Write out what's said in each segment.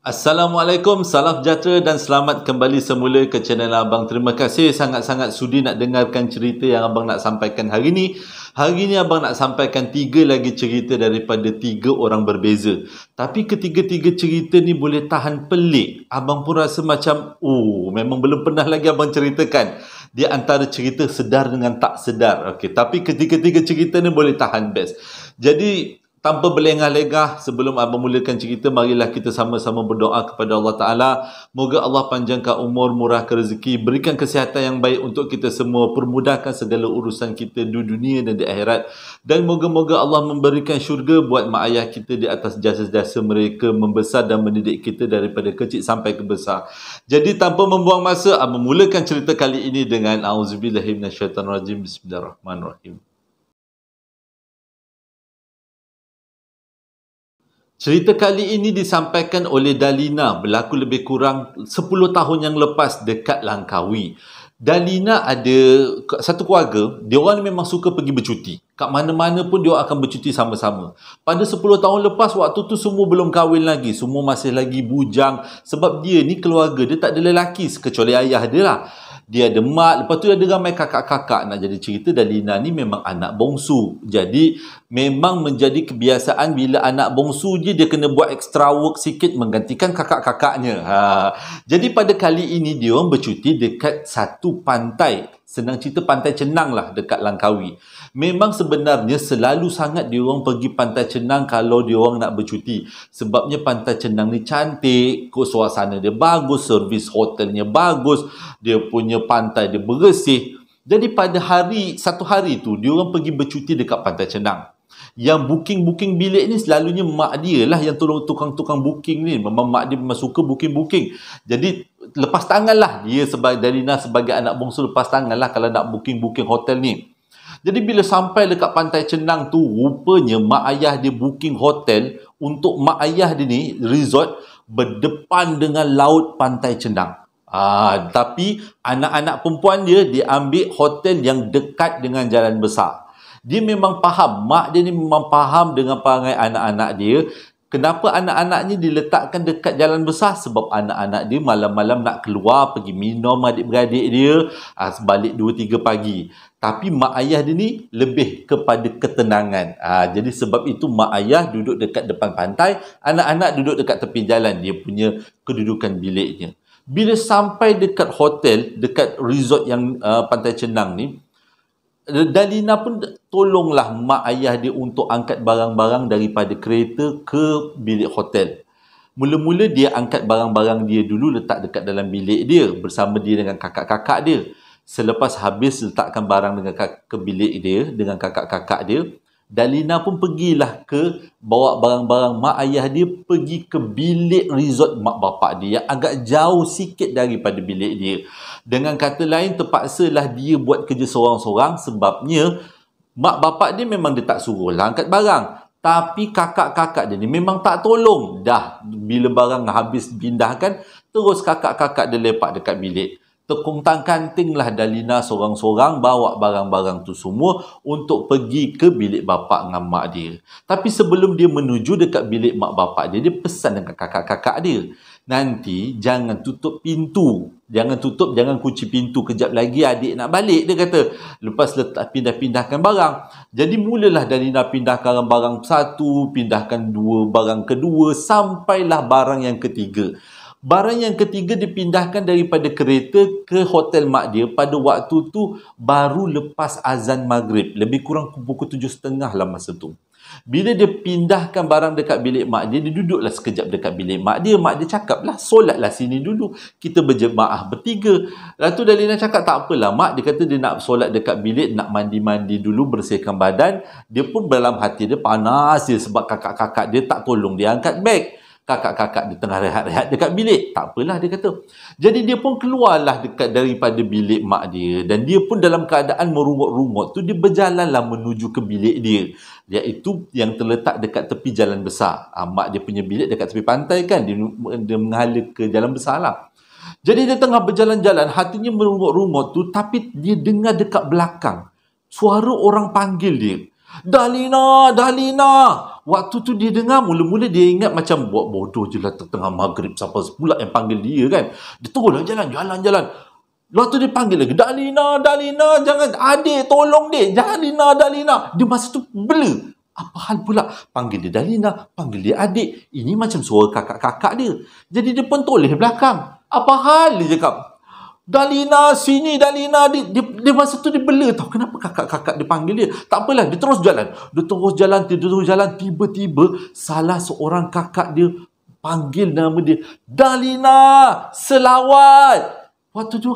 Assalamualaikum, salam sejahtera dan selamat kembali semula ke channel Abang. Terima kasih sangat-sangat sudi nak dengarkan cerita yang Abang nak sampaikan hari ini. Hari ini Abang nak sampaikan 3 lagi cerita daripada 3 orang berbeza. Tapi ketiga-tiga cerita ni boleh tahan pelik. Abang pun rasa macam, memang belum pernah lagi Abang ceritakan. Dia antara cerita sedar dengan tak sedar. Okey, tapi ketiga-tiga cerita ni boleh tahan best. Jadi, tanpa berlengah-lengah, sebelum Abang mulakan cerita, marilah kita sama-sama berdoa kepada Allah Ta'ala. Moga Allah panjangkan umur, murahkan rezeki, berikan kesihatan yang baik untuk kita semua, permudahkan segala urusan kita di dunia dan di akhirat. Dan moga-moga Allah memberikan syurga buat mak ayah kita di atas jasa-jasa mereka membesar dan mendidik kita daripada kecil sampai ke besar. Jadi tanpa membuang masa, Abang mulakan cerita kali ini dengan A'udzubillahiminasyaitanirrajim. Bismillahirrahmanirrahim. Cerita kali ini disampaikan oleh Dalina, berlaku lebih kurang 10 tahun yang lepas dekat Langkawi. Dalina ada satu keluarga, dia orang memang suka pergi bercuti. Kat mana-mana pun dia akan bercuti sama-sama. Pada 10 tahun lepas, waktu tu semua belum kahwin lagi. Semua masih lagi bujang. Sebab dia ni keluarga, dia tak ada lelaki kecuali ayah dia lah. Dia ada mak, lepas tu ada ramai kakak-kakak. Nak jadi cerita, Dalina ni memang anak bongsu. Jadi, memang menjadi kebiasaan bila anak bongsu dia kena buat extra work sikit menggantikan kakak-kakaknya. Jadi, pada kali ini, dia orang bercuti dekat satu pantai. Senang cerita Pantai Cenang lah dekat Langkawi. Memang sebenarnya selalu sangat dia orang pergi Pantai Cenang kalau dia orang nak bercuti. Sebabnya Pantai Cenang ni cantik, suasana dia bagus, servis hotelnya bagus, dia punya pantai dia bersih. Jadi pada satu hari tu, dia orang pergi bercuti dekat Pantai Cenang. Yang booking bilik ni selalunya mak dia lah yang tolong tukang-tukang booking ni. Memang mak dia memang suka booking. Jadi lepas tangan lah dia Dalina sebagai anak bongsu, lepas tangan lah kalau nak booking hotel ni. Jadi bila sampai dekat Pantai Cenang tu, rupanya mak ayah dia booking hotel untuk mak ayah dia ni resort berdepan dengan laut Pantai Cenang. Tapi anak-anak perempuan dia ambil hotel yang dekat dengan jalan besar. Dia memang faham, mak dia ni memang faham dengan perangai anak-anak dia. Kenapa anak-anak ni diletakkan dekat jalan besar? Sebab anak-anak dia malam-malam nak keluar, pergi minum adik-beradik dia, balik 2-3 pagi. Tapi mak ayah dia ni lebih kepada ketenangan. Jadi sebab itu mak ayah duduk dekat depan pantai, anak-anak duduk dekat tepi jalan. Dia punya kedudukan biliknya. Bila sampai dekat hotel, dekat resort yang Pantai Cenang ni, Dalina pun tolonglah mak ayah dia untuk angkat barang-barang daripada kereta ke bilik hotel. Mula-mula dia angkat barang-barang dia dulu, letak dekat dalam bilik dia bersama dia dengan kakak-kakak dia. Selepas habis letakkan barang ke bilik dia dengan kakak-kakak dia, Dalina pun pergilah bawa barang-barang mak ayah dia pergi ke bilik resort mak bapak dia yang agak jauh sikit daripada bilik dia. Dengan kata lain, terpaksalah dia buat kerja seorang-seorang sebabnya mak bapak dia memang dia tak suruh lah angkat barang. Tapi kakak-kakak dia ni memang tak tolong. Dah bila barang habis pindahkan, terus kakak-kakak dia lepak dekat bilik. Terkuntang-kantinglah Dalina seorang-seorang bawa barang-barang tu semua untuk pergi ke bilik bapak dengan mak dia. Tapi sebelum dia menuju dekat bilik mak bapak dia, dia pesan dengan kakak-kakak dia. Nanti jangan tutup pintu. Jangan kunci pintu. Kejap lagi adik nak balik, dia kata. Lepas letak pindah-pindahkan barang. Jadi mulalah Dalina pindahkan barang satu, pindahkan dua, barang kedua, sampailah barang yang ketiga. Barang yang ketiga dipindahkan daripada kereta ke hotel mak dia pada waktu tu baru lepas azan maghrib. Lebih kurang pukul 7.30 lah masa tu. Bila dia pindahkan barang dekat bilik mak dia, dia duduklah sekejap dekat bilik mak dia. Mak dia cakap lah, solatlah sini dulu. Kita berjemaah bertiga. Lepas tu Dalina cakap, tak apalah mak. Dia kata dia nak solat dekat bilik, nak mandi-mandi dulu, bersihkan badan. Dia pun dalam hati dia panas dia sebab kakak-kakak dia tak tolong dia angkat beg. Kakak-kakak dia tengah rehat-rehat dekat bilik. Tak apalah, dia kata. Jadi dia pun keluarlah daripada bilik mak dia. Dan dia pun dalam keadaan merungut-rungut tu, dia berjalanlah menuju ke bilik dia. Iaitu yang terletak dekat tepi jalan besar. Mak dia punya bilik dekat tepi pantai kan. Dia menghala ke jalan besar lah. Jadi dia tengah berjalan-jalan, hatinya merungut-rungut tu, tapi dia dengar dekat belakang suara orang panggil dia. Dalina, Dalina. Waktu tu dia dengar, mula-mula dia ingat macam buat bodoh je lah, tengah maghrib siapa pula yang panggil dia kan. Dia teruslah jalan. Waktu dia panggil lagi, Dalina, jangan, adik tolong dek, Dalina. Dia masa tu bela. Apa hal pula? Panggil dia Dalina, panggil dia adik. Ini macam suara kakak-kakak dia. Jadi dia pun toleh belakang. Apa hal dia cakap? Dalina, sini Dalina. Dia masa tu dia bela tau. Kenapa kakak-kakak dia panggil dia? Tak apalah, dia terus jalan. Tiba-tiba salah seorang kakak dia panggil nama dia, Dalina, selawat. Waktu tu,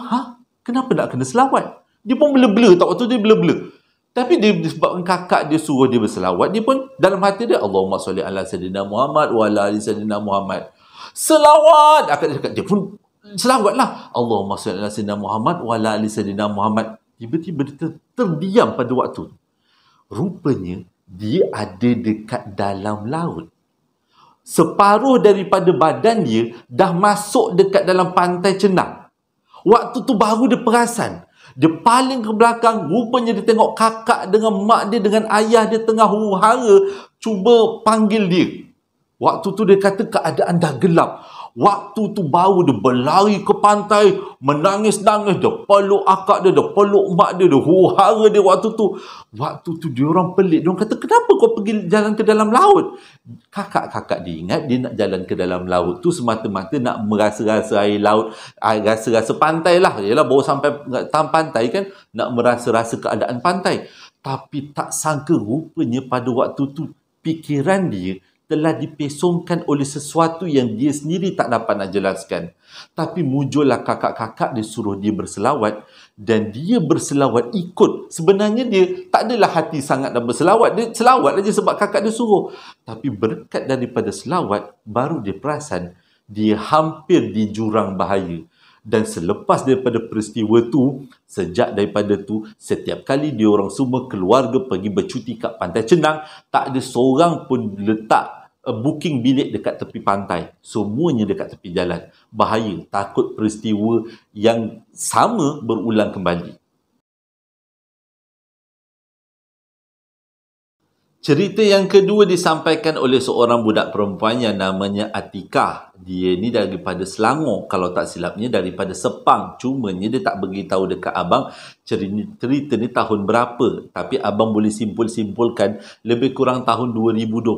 kenapa nak kena selawat? Dia pun bela-bela tau. Waktu dia bela-bela. Tapi dia sebabkan kakak dia suruh dia berselawat, dia pun dalam hati dia, Allahumma salli ala sayyidina Muhammad wa ala ali sayyidina Muhammad. Selawat. Akak dia cakap, dia pun selawatlah. Allahumma salli ala sayyidina Muhammad wa ala ali sayyidina Muhammad. Tiba-tiba dia terdiam pada waktu. Rupanya dia ada dekat dalam laut. Separuh daripada badan dia dah masuk dekat dalam pantai Cenang. Waktu tu baru dia perasan. Dia paling ke belakang, rupanya dia tengok kakak dengan mak dia, dengan ayah dia tengah huru-hara cuba panggil dia. Waktu tu dia kata keadaan dah gelap. Waktu tu baru dia berlari ke pantai, menangis-nangis, dia peluk akak dia peluk mak dia huru-hara dia waktu tu. Waktu tu dia orang pelik. Dia orang kata, kenapa kau pergi jalan ke dalam laut? Kakak-kakak dia ingat dia nak jalan ke dalam laut tu semata-mata nak merasa-rasa air laut, rasa-rasa pantai lah. Yelah, baru sampai pantai kan, nak merasa-rasa keadaan pantai. Tapi tak sangka rupanya pada waktu tu fikiran dia telah dipesongkan oleh sesuatu yang dia sendiri tak dapat nak jelaskan. Tapi muncullah kakak-kakak dia suruh dia berselawat, dan dia berselawat ikut. Sebenarnya dia tak adalah hati sangat nak berselawat. Dia selawat aja sebab kakak dia suruh. Tapi berkat daripada selawat, baru dia perasan dia hampir di jurang bahaya. Dan selepas daripada peristiwa tu, sejak daripada tu, setiap kali dia orang semua keluarga pergi bercuti kat Pantai Cenang, tak ada seorang pun letak booking bilik dekat tepi pantai. Semuanya dekat tepi jalan. Bahaya, takut peristiwa yang sama berulang kembali. Cerita yang kedua disampaikan oleh seorang budak perempuan yang namanya Atikah. Dia ni daripada Selangor, kalau tak silapnya daripada Sepang. Cumanya dia tak beritahu dekat abang cerita ni tahun berapa. Tapi abang boleh simpul-simpulkan lebih kurang tahun 2021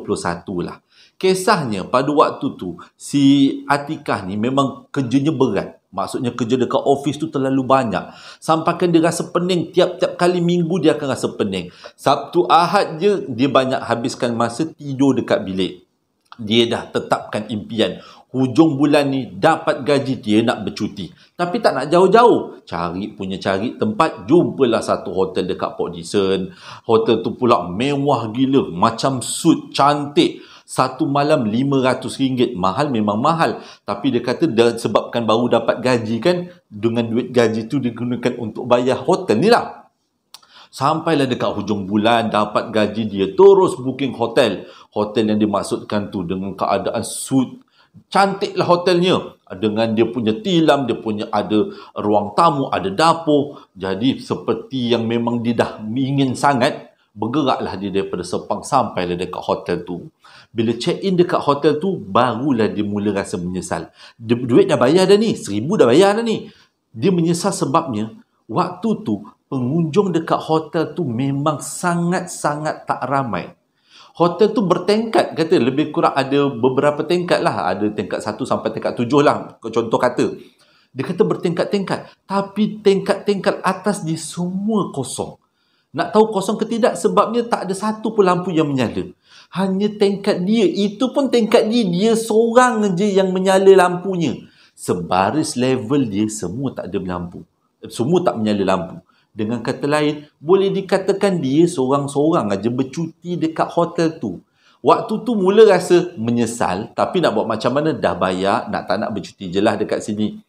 lah. Kisahnya pada waktu tu, si Atikah ni memang kerjanya berat. Maksudnya kerja dekat office tu terlalu banyak. Sampaikan dia rasa pening. Tiap-tiap kali minggu dia akan rasa pening. Sabtu Ahad je dia banyak habiskan masa tidur dekat bilik. Dia dah tetapkan impian. Hujung bulan ni dapat gaji, dia nak bercuti. Tapi tak nak jauh-jauh. Cari tempat. Jumpalah satu hotel dekat Port Dickson. Hotel tu pula mewah gila. Macam suit cantik. Satu malam RM500. Mahal memang mahal. Tapi dia kata sebabkan baru dapat gaji kan, dengan duit gaji tu digunakan untuk bayar hotel ni lah. Sampailah dekat hujung bulan, dapat gaji, dia terus booking hotel. Hotel yang dimaksudkan tu dengan keadaan suit. Cantiklah hotelnya. Dengan dia punya tilam, dia punya ada ruang tamu, ada dapur. Jadi seperti yang memang dia dah ingin sangat, bergeraklah dia daripada Sepang sampailah dekat hotel tu. Bila check-in dekat hotel tu, barulah dia mula rasa menyesal. Duit dah bayar dah ni, RM1,000 dah bayar dah ni. Dia menyesal sebabnya, waktu tu, pengunjung dekat hotel tu memang sangat-sangat tak ramai. Hotel tu bertingkat, kata lebih kurang ada beberapa tingkat lah. Ada tingkat 1 sampai tingkat 7 lah, contoh kata. Dia kata bertingkat-tingkat. Tapi tingkat-tingkat atas dia semua kosong. Nak tahu kosong ke tidak? Sebabnya tak ada satu pun lampu yang menyala. Hanya tingkat dia. Itu pun tingkat dia seorang je yang menyala lampunya. Sebaris level dia semua tak ada lampu. Semua tak menyala lampu. Dengan kata lain, boleh dikatakan dia seorang-seorang aja bercuti dekat hotel tu. Waktu tu mula rasa menyesal. Tapi nak buat macam mana? Dah bayar, tak nak bercuti je lah dekat sini.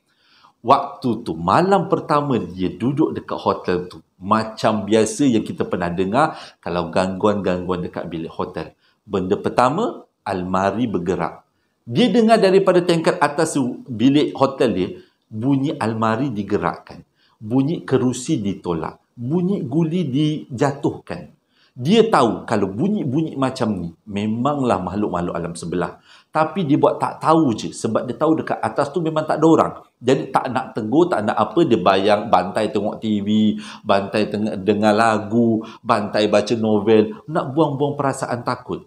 Waktu tu, malam pertama dia duduk dekat hotel tu. Macam biasa yang kita pernah dengar kalau gangguan-gangguan dekat bilik hotel. Benda pertama, almari bergerak. Dia dengar daripada tingkat atas bilik hotel dia, bunyi almari digerakkan. Bunyi kerusi ditolak. Bunyi guli dijatuhkan. Dia tahu kalau bunyi-bunyi macam ni memanglah makhluk-makhluk alam sebelah. Tapi dia buat tak tahu je sebab dia tahu dekat atas tu memang tak ada orang. Jadi tak nak tegur, tak nak apa, dia bayang bantai tengok TV, bantai tengah dengar lagu, bantai baca novel, nak buang-buang perasaan takut.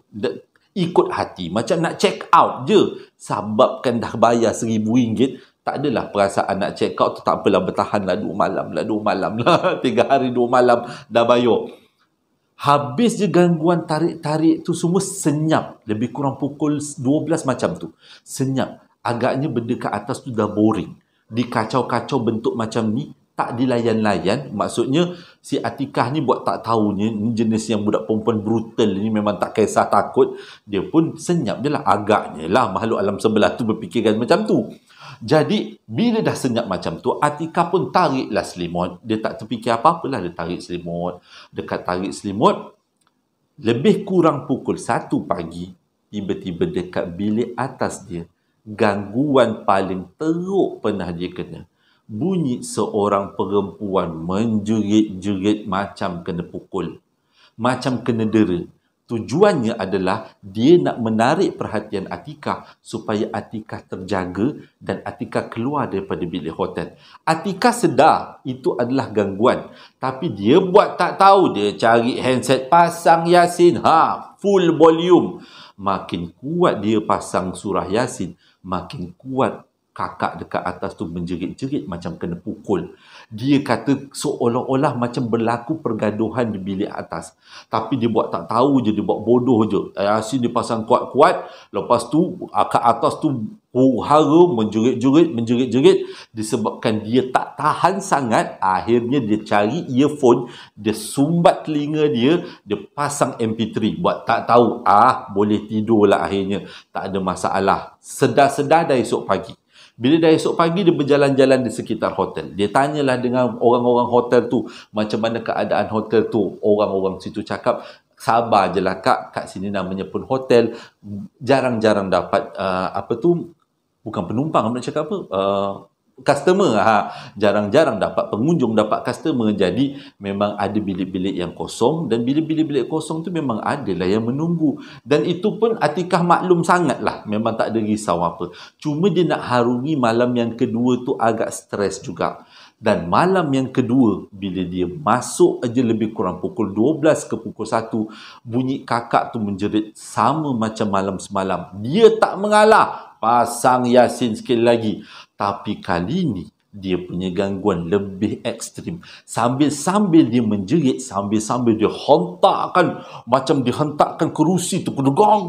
Ikut hati, macam nak check out je. Sebabkan dah bayar RM1,000, tak adalah perasaan nak check out tu, tak apalah, bertahan lah 2 malam lah 3 hari 2 malam dah bayar. Habis je gangguan tarik-tarik tu semua senyap. Lebih kurang pukul 12 macam tu. Senyap. Agaknya benda kat atas tu dah boring. Dikacau-kacau bentuk macam ni, tak dilayan-layan. Maksudnya si Atikah ni buat tak tahunya, ni jenis yang budak perempuan brutal ni, memang tak kisah takut. Dia pun senyap je lah. Agaknya lah makhluk alam sebelah tu berfikirkan macam tu. Jadi, bila dah senyap macam tu, Atikah pun tariklah selimut. Dia tak terfikir apa-apalah, dia tarik selimut. Dekat tarik selimut, lebih kurang pukul 1 pagi, tiba-tiba dekat bilik atas dia, gangguan paling teruk pernah dia kena. Bunyi seorang perempuan menjerit-jerit macam kena pukul. Macam kena dera. Tujuannya adalah dia nak menarik perhatian Atikah supaya Atikah terjaga dan Atikah keluar daripada bilik hotel. Atikah sedar itu adalah gangguan, tapi dia buat tak tahu. Dia cari handset, pasang Yasin, full volume. Makin kuat dia pasang surah Yasin, makin kuat kakak dekat atas tu menjerit-jerit macam kena pukul. Dia kata seolah-olah macam berlaku pergaduhan di bilik atas. Tapi dia buat tak tahu je, dia buat bodoh je. Yasin dia pasang kuat-kuat, lepas tu kat atas tu hara, menjerit-jerit. Disebabkan dia tak tahan sangat, akhirnya dia cari earphone, dia sumbat telinga dia pasang MP3. Buat tak tahu, boleh tidur lah akhirnya. Tak ada masalah. Sedar-sedar dah esok pagi. Bila dah esok pagi, dia berjalan-jalan di sekitar hotel. Dia tanyalah dengan orang-orang hotel tu, macam mana keadaan hotel tu. Orang-orang situ cakap, sabar je lah kak, kat sini namanya pun hotel. Jarang-jarang dapat, bukan penumpang, nak cakap apa? Customer. Jarang-jarang dapat pengunjung, dapat customer. Jadi memang ada bilik-bilik yang kosong, dan bilik-bilik kosong tu memang adalah yang menunggu. Dan itu pun Atikah maklum sangat lah, memang tak ada risau apa. Cuma dia nak harungi malam yang kedua tu agak stres juga. Dan malam yang kedua, bila dia masuk aja lebih kurang pukul 12 ke pukul 1, bunyi kakak tu menjerit sama macam malam semalam. Dia tak mengalah, pasang Yasin sekali lagi. Tapi kali ni, dia punya gangguan lebih ekstrim. Sambil-sambil dia menjerit, sambil-sambil dia hentakkan, macam dihentakkan kerusi tu, kedegang.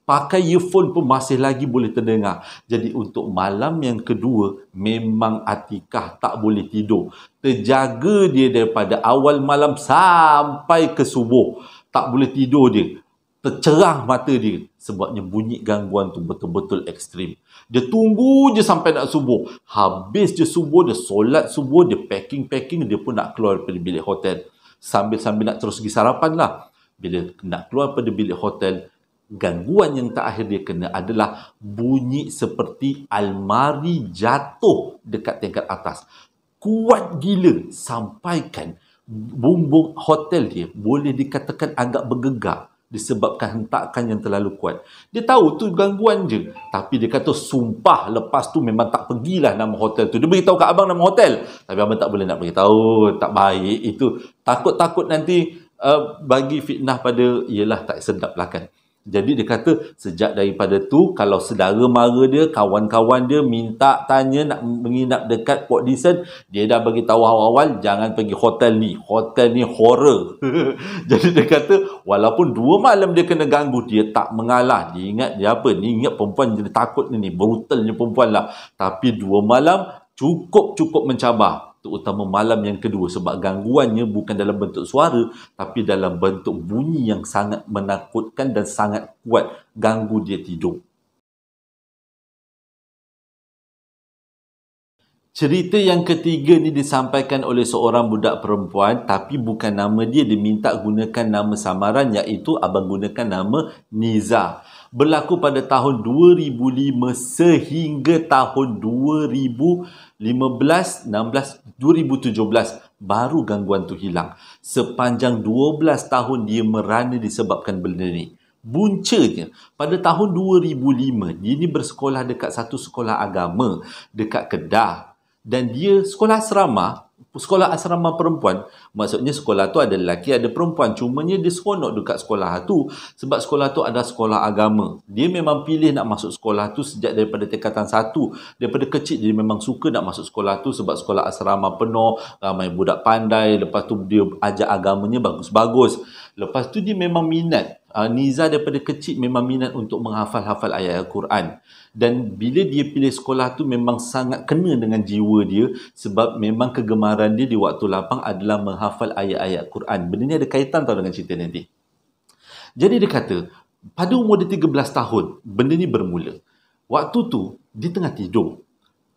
Pakai earphone pun masih lagi boleh terdengar. Jadi untuk malam yang kedua, memang Atikah tak boleh tidur. Terjaga dia daripada awal malam sampai ke subuh. Tak boleh tidur dia. Tercerah mata dia. Sebabnya bunyi gangguan tu betul-betul ekstrim. Dia tunggu je sampai nak subuh. Habis je subuh, dia solat subuh, dia packing, dia pun nak keluar daripada bilik hotel. Sambil-sambil nak terus pergi sarapan lah. Bila nak keluar daripada bilik hotel, gangguan yang terakhir dia kena adalah bunyi seperti almari jatuh dekat tingkat atas. Kuat gila, sampaikan bumbung hotel dia boleh dikatakan agak bergegar disebabkan hentakan yang terlalu kuat. Dia tahu tu gangguan je, tapi dia kata sumpah lepas tu memang tak pergilah nama hotel tu. Dia beritahu kat abang nama hotel, tapi abang tak boleh nak beritahu, tak baik itu. Takut-takut nanti bagi fitnah pada, ialah tak sedap lah kan. Jadi dia kata sejak daripada tu, kalau saudara mara dia, kawan-kawan dia minta tanya nak menginap dekat Port Dickson, dia dah bagi tahu awal-awal jangan pergi hotel ni. Hotel ni horror. Jadi dia kata walaupun 2 malam dia kena ganggu, dia tak mengalah. Dia ingat dia apa? Ni ingat perempuan jadi takut ni, brutalnya perempuan lah. Tapi 2 malam cukup mencabar. Terutama malam yang kedua, sebab gangguannya bukan dalam bentuk suara, tapi dalam bentuk bunyi yang sangat menakutkan dan sangat kuat, ganggu dia tidur. Cerita yang ketiga ni disampaikan oleh seorang budak perempuan, tapi bukan nama dia, dia minta gunakan nama samaran, iaitu abang gunakan nama Niza. Berlaku pada tahun 2005 sehingga tahun 2017 baru gangguan tu hilang. Sepanjang 12 tahun dia merana disebabkan benda ni. Buncanya, pada tahun 2005, dia ni bersekolah dekat satu sekolah agama dekat Kedah. Dan dia sekolah asrama perempuan. Maksudnya sekolah tu ada lelaki, ada perempuan. Cumanya dia seronok dekat sekolah tu sebab sekolah tu ada sekolah agama. Dia memang pilih nak masuk sekolah tu sejak daripada tingkatan 1. Daripada kecil dia memang suka nak masuk sekolah tu sebab sekolah asrama penuh, ramai budak pandai. Lepas tu dia ajar agamanya bagus-bagus. Lepas tu dia memang minat. Niza daripada kecil memang minat untuk menghafal-hafal ayat Al-Quran. Dan bila dia pilih sekolah tu memang sangat kena dengan jiwa dia sebab memang kegemaran dia di waktu lapang adalah menghafal ayat-ayat Quran. Benda ni ada kaitan tau dengan cerita nanti. Jadi dia kata, pada umur dia 13 tahun, benda ni bermula. Waktu tu, dia tengah tidur.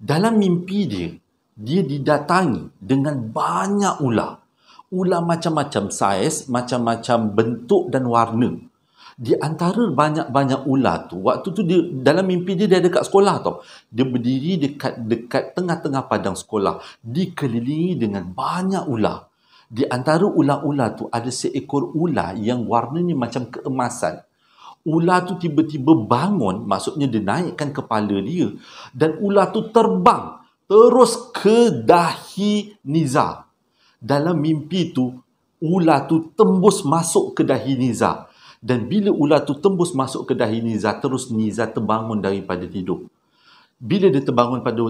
Dalam mimpi dia, dia didatangi dengan banyak ular. Ular macam-macam saiz, macam-macam bentuk dan warna. Di antara banyak-banyak ular tu, waktu tu dia dalam mimpi dia ada kat sekolah tau. Dia berdiri dekat tengah-tengah padang sekolah, dikelilingi dengan banyak ular. Di antara ular-ular tu ada seekor ular yang warnanya macam keemasan. Ular tu tiba-tiba bangun, maksudnya dia naikkan kepala dia dan ular tu terbang terus ke dahi Niza. Dalam mimpi tu, ular tu tembus masuk ke dahi Niza. Dan bila ular tu tembus masuk ke dahi Niza, terus Niza terbangun daripada tidur. Bila dia terbangun pada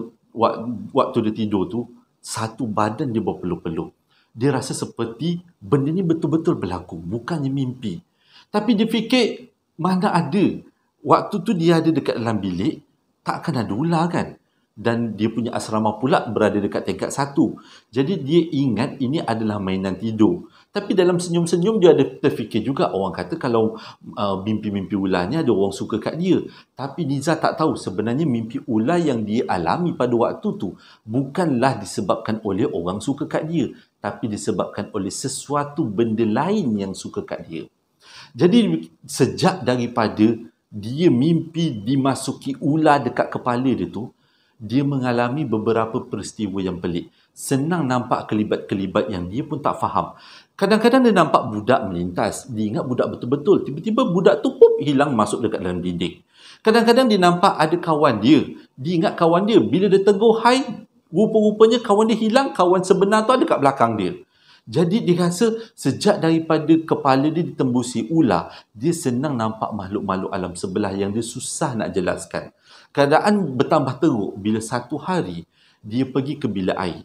waktu dia tidur tu, satu badan dia berpeluh-peluh. Dia rasa seperti benda ni betul-betul berlaku, bukannya mimpi. Tapi dia fikir, mana ada. Waktu tu dia ada dekat dalam bilik, takkan ada ular kan? Dan dia punya asrama pula berada dekat tingkat 1. Jadi dia ingat ini adalah mainan tidur. Tapi dalam senyum-senyum dia ada terfikir juga, orang kata kalau mimpi-mimpi ular ni ada orang suka kat dia. Tapi Niza tak tahu sebenarnya mimpi ular yang dia alami pada waktu tu bukanlah disebabkan oleh orang suka kat dia, tapi disebabkan oleh sesuatu benda lain yang suka kat dia. Jadi sejak daripada dia mimpi dimasuki ular dekat kepala dia tu, dia mengalami beberapa peristiwa yang pelik. Senang nampak kelibat-kelibat yang dia pun tak faham. Kadang-kadang dia nampak budak melintas. Dia ingat budak betul-betul. Tiba-tiba budak tu hilang masuk dekat dalam dinding. Kadang-kadang dia nampak ada kawan dia. Dia ingat kawan dia. Bila dia tegur hai, rupa-rupanya kawan dia hilang. Kawan sebenar tu ada kat belakang dia. Jadi dia rasa sejak daripada kepala dia ditembusi ular, dia senang nampak makhluk-makhluk alam sebelah yang dia susah nak jelaskan. Keadaan bertambah teruk bila satu hari dia pergi ke bilik air.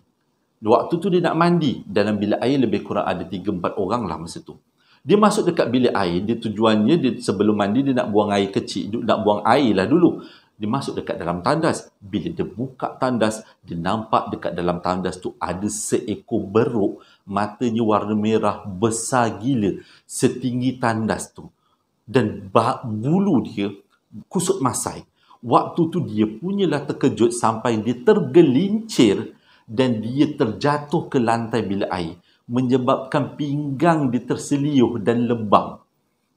Waktu tu dia nak mandi. Dalam bilik air lebih kurang ada 3-4 orang lah masa tu. Dia masuk dekat bilik air, dia tujuannya dia sebelum mandi dia nak buang air kecil, nak buang air lah dulu. Dia masuk dekat dalam tandas. Bila dia buka tandas, dia nampak dekat dalam tandas tu ada seekor beruk, matanya warna merah besar gila, setinggi tandas tu. Dan bulu dia kusut masai. Waktu tu dia punyalah terkejut sampai dia tergelincir dan dia terjatuh ke lantai bilik air, menyebabkan pinggang dia terseliuh dan lebam.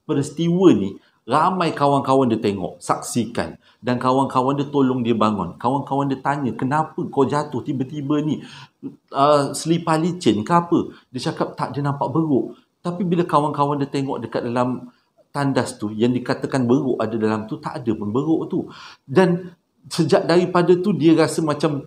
Peristiwa ni ramai kawan-kawan dia tengok, saksikan, dan kawan-kawan dia tolong dia bangun. Kawan-kawan dia tanya, kenapa kau jatuh tiba-tiba ni? Selipar licin ke apa? Dia cakap tak, dia nampak beruk. Tapi bila kawan-kawan dia tengok dekat dalam tandas tu, yang dikatakan beruk ada dalam tu, tak ada pun beruk tu. Dan sejak daripada tu dia rasa macam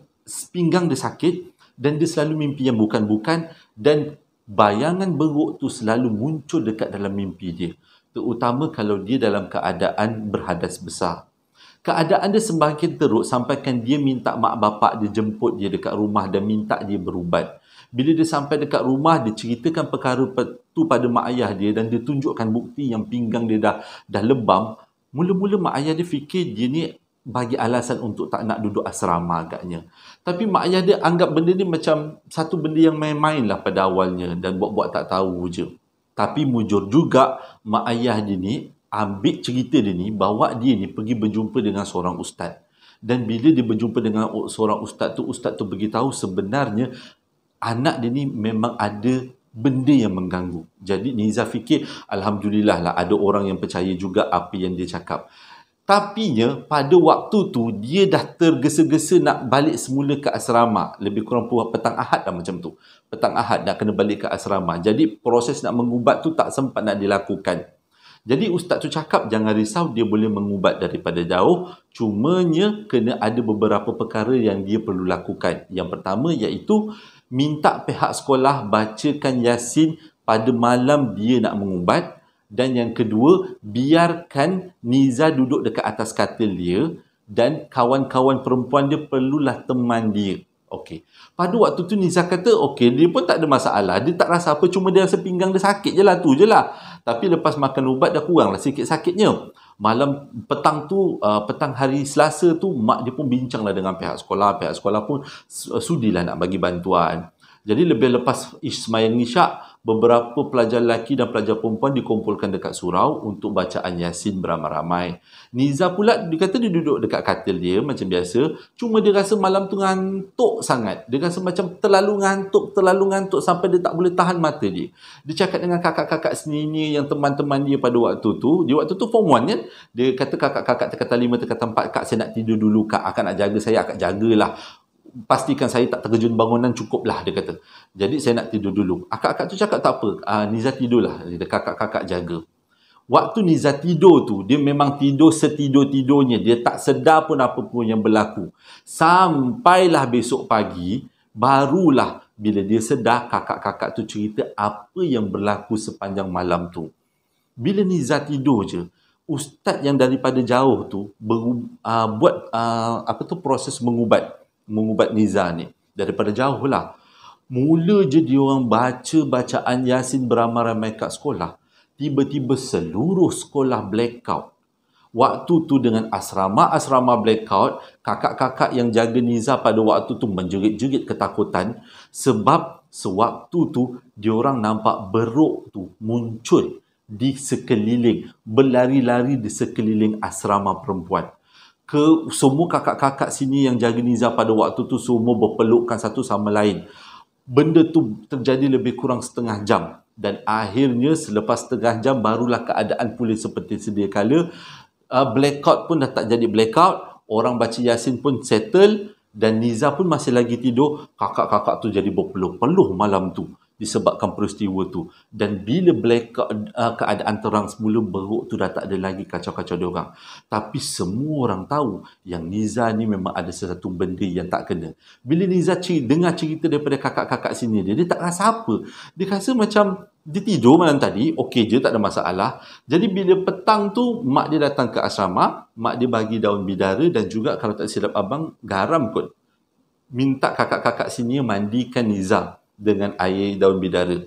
pinggang dia sakit dan dia selalu mimpi yang bukan-bukan dan bayangan beruk tu selalu muncul dekat dalam mimpi dia. Terutama kalau dia dalam keadaan berhadas besar. Keadaan dia semakin teruk sampaikan dia minta mak bapak dia jemput dia dekat rumah dan minta dia berubat. Bila dia sampai dekat rumah, dia ceritakan perkara tu pada mak ayah dia dan dia tunjukkan bukti yang pinggang dia dah lebam. Mula-mula mak ayah dia fikir dia ni bagi alasan untuk tak nak duduk asrama agaknya. Tapi mak ayah dia anggap benda ni macam satu benda yang main-main lah pada awalnya dan buat-buat tak tahu je. Tapi mujur juga mak ayah dia ni ambil cerita dia ni, bawa dia ni pergi berjumpa dengan seorang ustaz. Dan bila dia berjumpa dengan seorang ustaz tu beritahu sebenarnya anak dia ni memang ada benda yang mengganggu. Jadi Niza fikir, alhamdulillah lah ada orang yang percaya juga apa yang dia cakap. Tapinya pada waktu tu dia dah tergesa-gesa nak balik semula ke asrama. Lebih kurang petang Ahad lah macam tu. Petang Ahad nak kena balik ke asrama. Jadi proses nak mengubat tu tak sempat nak dilakukan. Jadi ustaz tu cakap jangan risau, dia boleh mengubat daripada jauh. Cumanya kena ada beberapa perkara yang dia perlu lakukan. Yang pertama iaitu minta pihak sekolah bacakan Yasin pada malam dia nak mengubat. Dan yang kedua, biarkan Niza duduk dekat atas katil dia dan kawan-kawan perempuan dia perlulah teman dia. Okey. Pada waktu tu Niza kata, okey, dia pun tak ada masalah. Dia tak rasa apa, cuma dia rasa pinggang dia sakit je lah, tu je lah. Tapi lepas makan ubat dah kurang lah sikit sakitnya. Malam petang tu, petang hari Selasa tu, mak dia pun bincang lah dengan pihak sekolah. Pihak sekolah pun sudilah nak bagi bantuan. Jadi lebih lepas semayang isyak, beberapa pelajar lelaki dan pelajar perempuan dikumpulkan dekat surau untuk bacaan Yasin beramai-ramai. Niza pula dia kata dia duduk dekat katil dia macam biasa, cuma dia rasa malam tu ngantuk sangat. Dia rasa macam terlalu ngantuk sampai dia tak boleh tahan mata dia. Dia cakap dengan kakak-kakak seniornya yang teman-teman dia pada waktu tu. Dia waktu tu form 1 kan. Dia kata kakak-kakak tingkatan 5, tingkatan 4, kak saya nak tidur dulu kak. Akak nak jaga saya, akak jagalah. Pastikan saya tak terkejut bangunan, cukup lah dia kata. Jadi saya nak tidur dulu. Akak-akak tu cakap tak apa, Niza tidurlah, kakak-kakak jaga. Waktu Niza tidur tu, dia memang tidur setidur-tidurnya. Dia tak sedar pun apa pun yang berlaku. Sampailah besok pagi, barulah bila dia sedar, kakak-kakak tu cerita apa yang berlaku sepanjang malam tu. Bila Niza tidur je, ustaz yang daripada jauh tu buat proses mengubat Niza ni daripada jauh lah. Mula je dia orang baca bacaan Yasin beramai-ramai kat sekolah, tiba-tiba seluruh sekolah blackout. Waktu tu dengan asrama blackout, kakak-kakak yang jaga Niza pada waktu tu menjerit-jerit ketakutan sebab sewaktu tu diorang nampak beruk tu muncul di sekeliling, berlari-lari di sekeliling asrama perempuan. Semua kakak-kakak sini yang jaga Niza pada waktu tu semua berpelukan satu sama lain. Benda tu terjadi lebih kurang setengah jam. Dan akhirnya selepas setengah jam barulah keadaan pulih seperti sedia kala. Blackout pun dah tak jadi blackout. Orang baca Yasin pun settle. Dan Niza pun masih lagi tidur. Kakak-kakak tu jadi berpeluh-peluh malam tu disebabkan peristiwa tu. Dan bila blackout, keadaan terang semula, beruk tu dah tak ada lagi kacau-kacau diorang. Tapi semua orang tahu yang Niza ni memang ada sesuatu benda yang tak kena. Bila Niza dengar cerita daripada kakak-kakak sini dia tak rasa apa. Dia rasa macam dia tidur malam tadi, okey je, tak ada masalah. Jadi bila petang tu, mak dia datang ke asrama, mak dia bagi daun bidara dan juga kalau tak silap abang, garam kot. Minta kakak-kakak sini mandikan Niza dengan air daun bidara.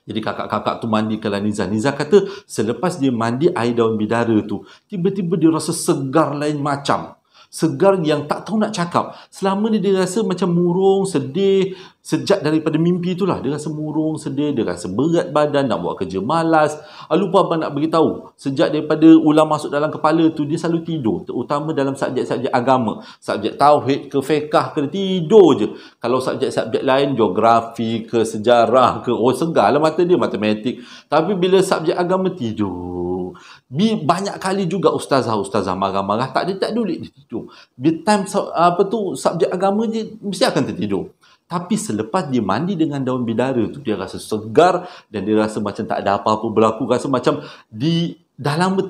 Jadi kakak-kakak tu mandikanlah Niza. Niza kata selepas dia mandi air daun bidara tu, tiba-tiba dia rasa segar lain macam. Segar yang tak tahu nak cakap. Selama ni dia rasa macam murung, sedih. Sejak daripada mimpi itulah dia rasa murung, sedih, dia rasa berat badan, nak buat kerja malas. Lupa abang nak beritahu, sejak daripada ulang masuk dalam kepala tu, dia selalu tidur. Terutama dalam subjek-subjek agama. Subjek tauhid ke fiqah ke, tidur je. Kalau subjek-subjek lain, geografi ke, sejarah ke, segarlah mata dia, matematik. Tapi bila subjek agama, tidur. Banyak kali juga ustazah marah-marah, tak dulik dia tidur. Bila time subjek agama je, mesti akan tertidur. Tapi selepas dia mandi dengan daun bidara tu, dia rasa segar dan dia rasa macam tak ada apa-apa berlaku. Rasa macam dah lama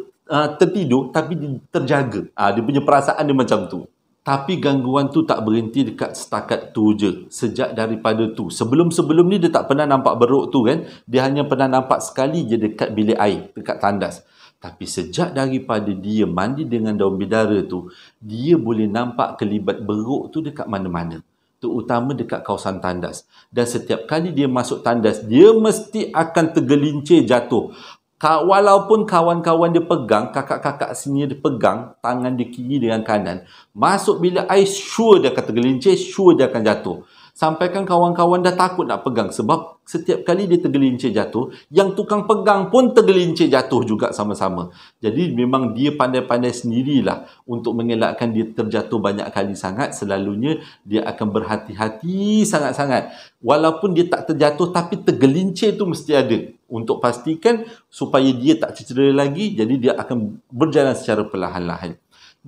tertidur tapi terjaga. Dia punya perasaan dia macam tu. Tapi gangguan tu tak berhenti dekat setakat tu je. Sejak daripada tu, sebelum ni dia tak pernah nampak beruk tu kan. Dia hanya pernah nampak sekali je dekat bilik air, dekat tandas. Tapi sejak daripada dia mandi dengan daun bidara tu, dia boleh nampak kelibat beruk tu dekat mana-mana. Terutama dekat kawasan tandas. Dan setiap kali dia masuk tandas, dia mesti akan tergelincir jatuh. Walaupun kawan-kawan dia pegang, kakak-kakak sini dia pegang tangan dia kiri dengan kanan, masuk bilik air, sure dia akan tergelincir, sure dia akan jatuh. Sampaikan kawan-kawan dah takut nak pegang sebab setiap kali dia tergelincir jatuh, yang tukang pegang pun tergelincir jatuh juga sama-sama. Jadi memang dia pandai-pandai sendirilah untuk mengelakkan dia terjatuh banyak kali sangat. Selalunya dia akan berhati-hati sangat-sangat. Walaupun dia tak terjatuh tapi tergelincir tu mesti ada. untuk pastikan supaya dia tak cedera lagi, jadi dia akan berjalan secara perlahan-lahan.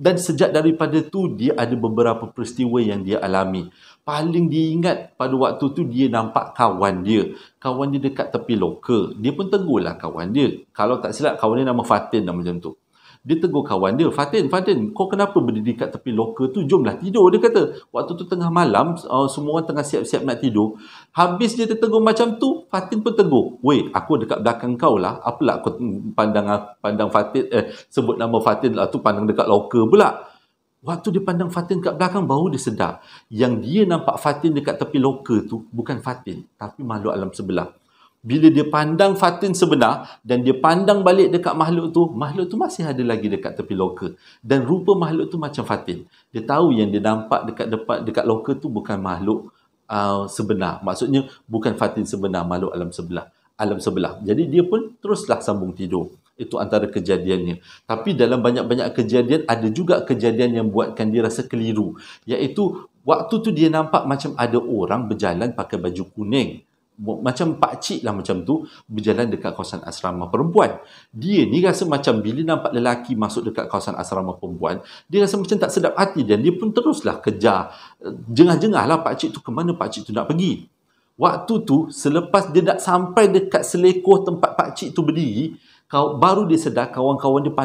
Dan sejak daripada tu, dia ada beberapa peristiwa yang dia alami. Paling dia ingat pada waktu tu dia nampak kawan dia. Kawan dia dekat tepi loka. Dia pun tegurlah kawan dia. Kalau tak silap kawan dia nama Fatin lah macam tu. Dia tegur kawan dia, Fatin, kau kenapa berdiri kat tepi loka tu? Jomlah tidur, dia kata. Waktu tu tengah malam, semua orang tengah siap-siap nak tidur. Habis dia tertegur macam tu, Fatin pun tegur, weh, aku dekat belakang kau lah. Apalah kau pandang Fatin, sebut nama Fatin lah tu, pandang dekat loka pula. Waktu dia pandang Fatin kat belakang, baru dia sedar. Yang dia nampak Fatin dekat tepi loka tu, bukan Fatin, tapi makhluk alam sebelah. Bila dia pandang Fatin sebenar dan dia pandang balik dekat makhluk tu masih ada lagi dekat tepi loka. Dan rupa makhluk tu macam Fatin. Dia tahu yang dia nampak dekat loka tu bukan makhluk sebenar. Maksudnya bukan Fatin sebenar, makhluk alam sebelah. Jadi dia pun teruslah sambung tidur. Itu antara kejadiannya. Tapi dalam banyak-banyak kejadian, ada juga kejadian yang buatkan dia rasa keliru. Iaitu, waktu tu dia nampak macam ada orang berjalan pakai baju kuning. Macam pakcik lah macam tu, berjalan dekat kawasan asrama perempuan. Dia ni rasa macam bila nampak lelaki masuk dekat kawasan asrama perempuan, dia rasa macam tak sedap hati dan dia pun teruslah kejar. Jengah-jengah lah pakcik tu, ke mana pakcik tu nak pergi. Waktu tu, selepas dia nak sampai dekat selekoh tempat pakcik tu berdiri, baru dia sedar kawan-kawan dia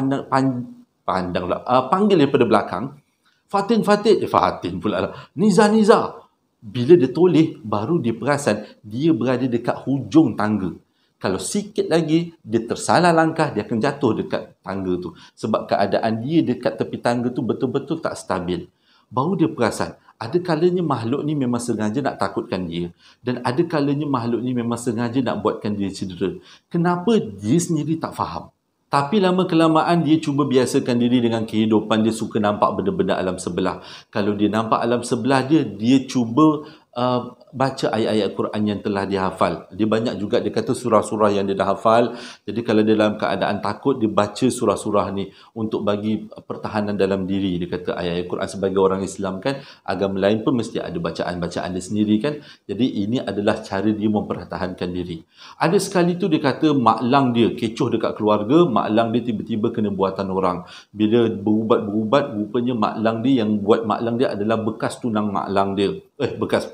panggil daripada belakang, Fatin pula lah. Niza. Bila dia toleh, baru dia perasan dia berada dekat hujung tangga. Kalau sikit lagi, dia tersalah langkah, dia akan jatuh dekat tangga tu. Sebab keadaan dia dekat tepi tangga tu betul-betul tak stabil. Baru dia perasan, ada kalanya makhluk ni memang sengaja nak takutkan dia. Dan ada kalanya makhluk ni memang sengaja nak buatkan dia cedera. Kenapa dia sendiri tak faham? Tapi lama-kelamaan dia cuba biasakan diri dengan kehidupan. Dia suka nampak benda-benda alam sebelah. Kalau dia nampak alam sebelah dia cuba baca ayat-ayat Quran yang telah dia hafal. Dia banyak juga, dia kata surah-surah yang dia dah hafal. Jadi kalau dia dalam keadaan takut, dia baca surah-surah ni untuk bagi pertahanan dalam diri. Dia kata ayat-ayat Quran sebagai orang Islam kan, agama lain pun mesti ada bacaan-bacaan dia sendiri kan. Jadi ini adalah cara dia mempertahankan diri. Ada sekali tu dia kata mak lang dia kecoh dekat keluarga, mak lang dia tiba-tiba kena buatan orang. Bila berubat, rupanya mak lang dia, yang buat mak lang dia adalah bekas tunang mak lang dia. Bekas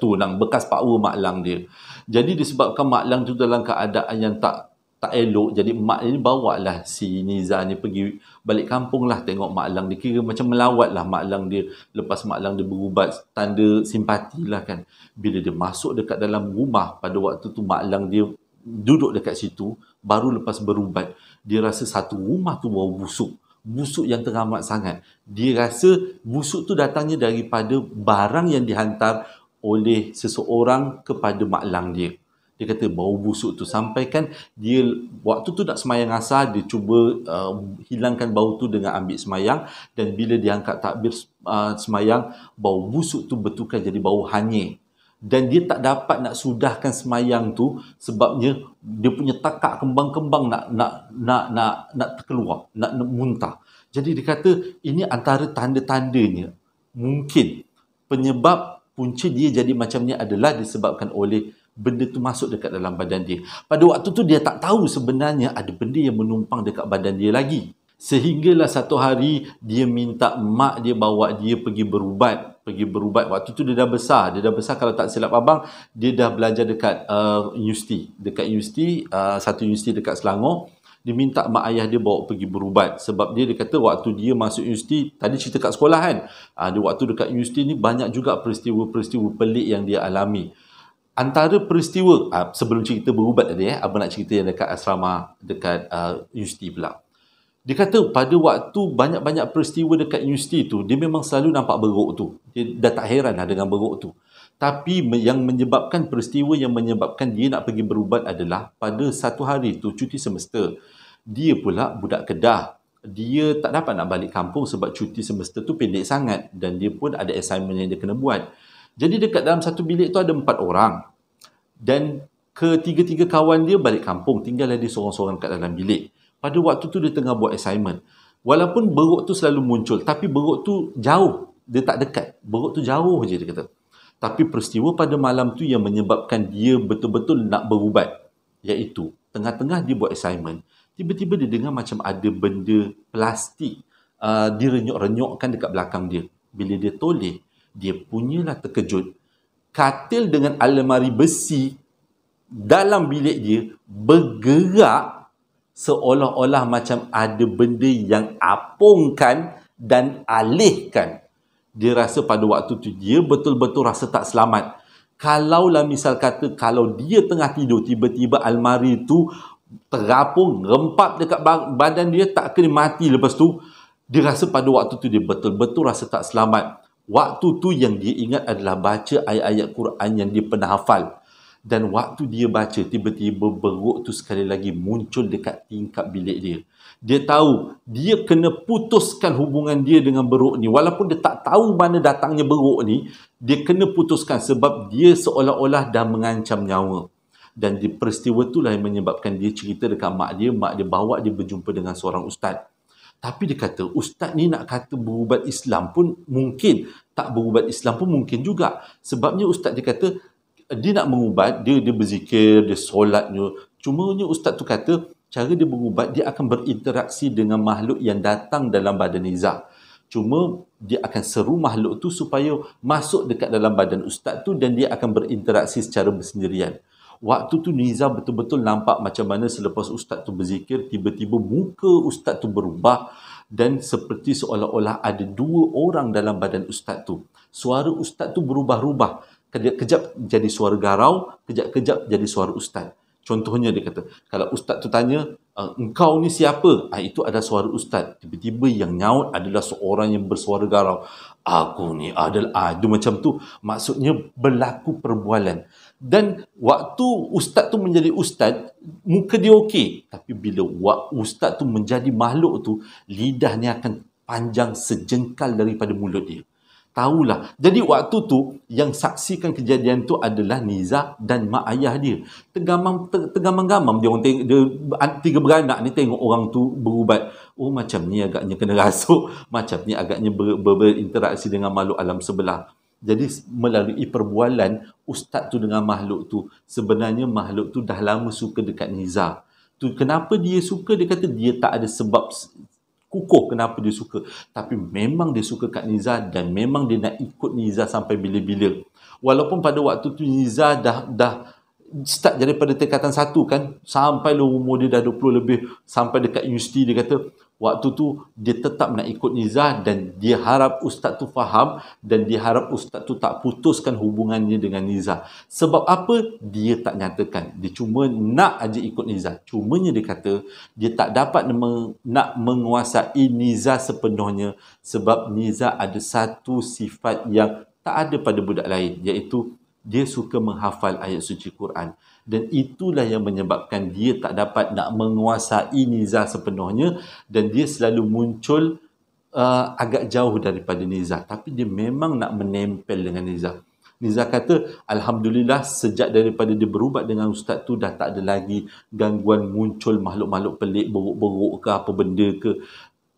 pakwa mak lang dia. Jadi disebabkan mak lang tu dalam keadaan yang tak elok, jadi mak ni bawalah si Niza ni pergi balik kampung lah tengok mak lang dia. Kira macam melawat lah mak lang dia. Lepas mak lang dia berubat, tanda simpati lah kan. Bila dia masuk dekat dalam rumah, pada waktu tu mak lang dia duduk dekat situ, baru lepas berubat, dia rasa satu rumah tu bau busuk. Busuk yang teramat sangat. Dia rasa busuk tu datangnya daripada barang yang dihantar oleh seseorang kepada mak lang dia. Dia kata bau busuk tu, sampaikan dia waktu tu nak semayang asar, dia cuba hilangkan bau tu dengan ambil semayang, dan bila dia angkat takbir semayang, bau busuk tu bertukar jadi bau hanyir. Dan dia tak dapat nak sudahkan semayang tu sebabnya dia punya takak kembang-kembang nak terkeluar, nak muntah. Jadi dia kata ini antara tanda-tandanya. Mungkin penyebab punca dia jadi macam ni adalah disebabkan oleh benda tu masuk dekat dalam badan dia. Pada waktu tu dia tak tahu sebenarnya ada benda yang menumpang dekat badan dia lagi. Sehinggalah satu hari dia minta mak dia bawa dia pergi berubat. Waktu tu dia dah besar. Kalau tak silap abang, dia dah belajar dekat universiti. Satu universiti dekat Selangor. Dia minta mak ayah dia bawa pergi berubat. Sebab dia kata waktu dia masuk universiti, tadi cerita kat sekolah kan. Waktu dekat universiti ni banyak juga peristiwa-peristiwa pelik yang dia alami. Antara peristiwa, sebelum cerita berubat tadi, abang nak cerita yang dekat asrama, dekat universiti pula. Dia kata pada waktu banyak-banyak peristiwa dekat universiti tu, dia memang selalu nampak beruk tu. Dia dah tak heran lah dengan beruk tu. Tapi yang menyebabkan peristiwa yang menyebabkan dia nak pergi berubat adalah pada satu hari tu cuti semester. Dia pula budak Kedah. Dia tak dapat nak balik kampung sebab cuti semester tu pendek sangat. Dan dia pun ada assignment yang dia kena buat. Jadi dekat dalam satu bilik tu ada 4 orang. Dan ketiga-tiga kawan dia balik kampung. Tinggallah dia seorang-seorang kat dalam bilik. Pada waktu tu dia tengah buat assignment. Walaupun beruk tu selalu muncul, tapi beruk tu jauh. Dia tak dekat. Beruk tu jauh je dia kata. Tapi peristiwa pada malam tu yang menyebabkan dia betul-betul nak berubat. Iaitu tengah-tengah dia buat assignment, tiba-tiba dia dengar macam ada benda plastik direnyuk-renyukkan dekat belakang dia. Bila dia toleh, dia punyalah terkejut. Katil dengan almari besi dalam bilik dia bergerak seolah-olah macam ada benda yang apungkan dan alihkan. Dia rasa pada waktu tu dia betul-betul rasa tak selamat. Kalaulah misal kata kalau dia tengah tidur, tiba-tiba almari tu terapung, rempap dekat badan dia, tak kena mati lepas tu. Dia rasa pada waktu tu dia betul-betul rasa tak selamat. Waktu tu yang dia ingat adalah baca ayat-ayat Quran yang dia pernah hafal. Dan waktu dia baca, tiba-tiba beruk tu sekali lagi muncul dekat tingkap bilik dia. Dia tahu dia kena putuskan hubungan dia dengan beruk ni. Walaupun dia tak tahu mana datangnya beruk ni, dia kena putuskan sebab dia seolah-olah dah mengancam nyawa. Dan di peristiwa itulah yang menyebabkan dia cerita dekat mak dia bawa dia berjumpa dengan seorang ustaz. Tapi dia kata, ustaz ni nak kata berubat Islam pun mungkin, tak berubat Islam pun mungkin juga. Sebabnya ustaz dia kata, dia nak mengubat, dia berzikir, dia solatnya. Cumanya ustaz tu kata, cara dia berubat, dia akan berinteraksi dengan makhluk yang datang dalam badan Niza. Cuma dia akan seru makhluk tu supaya masuk dekat dalam badan ustaz tu dan dia akan berinteraksi secara bersendirian. Waktu tu Niza betul-betul nampak macam mana selepas ustaz tu berzikir, tiba-tiba muka ustaz tu berubah dan seperti seolah-olah ada dua orang dalam badan ustaz tu. Suara ustaz tu berubah-ubah. Kejap jadi suara garau, kejap-kejap jadi suara ustaz. Contohnya dia kata, kalau ustaz tu tanya, engkau ni siapa? Itu ada suara ustaz. Tiba-tiba yang nyaut adalah seorang yang bersuara garau. Aku ni adalah, dia macam tu. Maksudnya berlaku perbualan. Dan waktu ustaz tu menjadi ustaz, muka dia okey. Tapi bila ustaz tu menjadi makhluk tu, lidahnya akan panjang sejengkal daripada mulut dia. Tahulah. Jadi waktu tu yang saksikan kejadian tu adalah Niza dan mak ayah dia. Tergamam-gamam dia orang tengok, dia tiga beranak ni tengok orang tu berubat. Oh macam ni agaknya kena rasuk, macam ni agaknya berinteraksi dengan makhluk alam sebelah. Jadi melalui perbualan ustaz tu dengan makhluk tu, sebenarnya makhluk tu dah lama suka dekat Niza. Tu kenapa dia suka? Dia kata dia tak ada sebab kukuh kenapa dia suka. Tapi memang dia suka kat Niza dan memang dia nak ikut Niza sampai bila-bila. Walaupun pada waktu tu Niza dah start daripada tingkatan 1 kan, sampai umur dia dah 20 lebih, sampai dekat universiti. Dia kata waktu tu dia tetap nak ikut Niza dan dia harap ustaz tu faham dan dia harap ustaz tu tak putuskan hubungannya dengan Niza. Sebab apa? Dia tak nyatakan. Dia cuma nak aja ikut Niza. Cumanya dia kata dia tak dapat nak menguasai Niza sepenuhnya sebab Niza ada satu sifat yang tak ada pada budak lain, iaitu dia suka menghafal ayat suci Quran. Dan itulah yang menyebabkan dia tak dapat nak menguasai Niza sepenuhnya dan dia selalu muncul agak jauh daripada Niza. Tapi dia memang nak menempel dengan Niza. Niza kata, Alhamdulillah sejak daripada dia berubat dengan ustaz tu dah tak ada lagi gangguan muncul makhluk-makhluk pelik, beruk-beruk ke apa benda ke.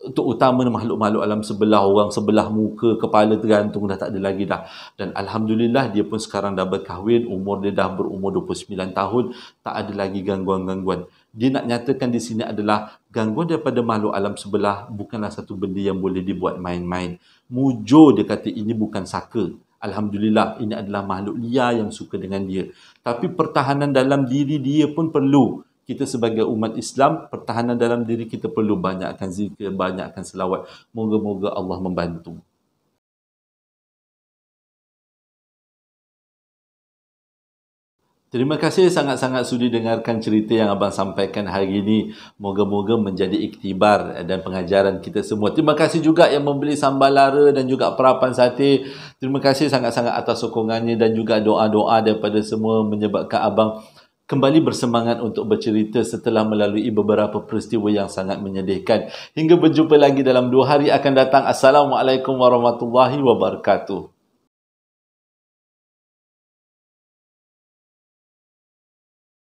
Terutama makhluk-makhluk alam sebelah, orang sebelah muka, kepala tergantung, dah tak ada lagi dah. Dan Alhamdulillah dia pun sekarang dah berkahwin, umur dia dah berumur 29 tahun, tak ada lagi gangguan-gangguan. Dia nak nyatakan di sini adalah gangguan daripada makhluk alam sebelah bukanlah satu benda yang boleh dibuat main-main. Mujur dia kata ini bukan saka. Alhamdulillah ini adalah makhluk liar yang suka dengan dia. Tapi pertahanan dalam diri dia pun perlu. Kita sebagai umat Islam, pertahanan dalam diri kita perlu banyakkan zikir, banyakkan selawat. Moga-moga Allah membantu. Terima kasih sangat-sangat sudi dengarkan cerita yang abang sampaikan hari ini. Moga-moga menjadi iktibar dan pengajaran kita semua. Terima kasih juga yang membeli sambal lara dan juga perapan sate. Terima kasih sangat-sangat atas sokongannya dan juga doa-doa daripada semua menyebabkan abang kembali bersemangat untuk bercerita setelah melalui beberapa peristiwa yang sangat menyedihkan. Hingga berjumpa lagi dalam 2 hari akan datang. Assalamualaikum warahmatullahi wabarakatuh.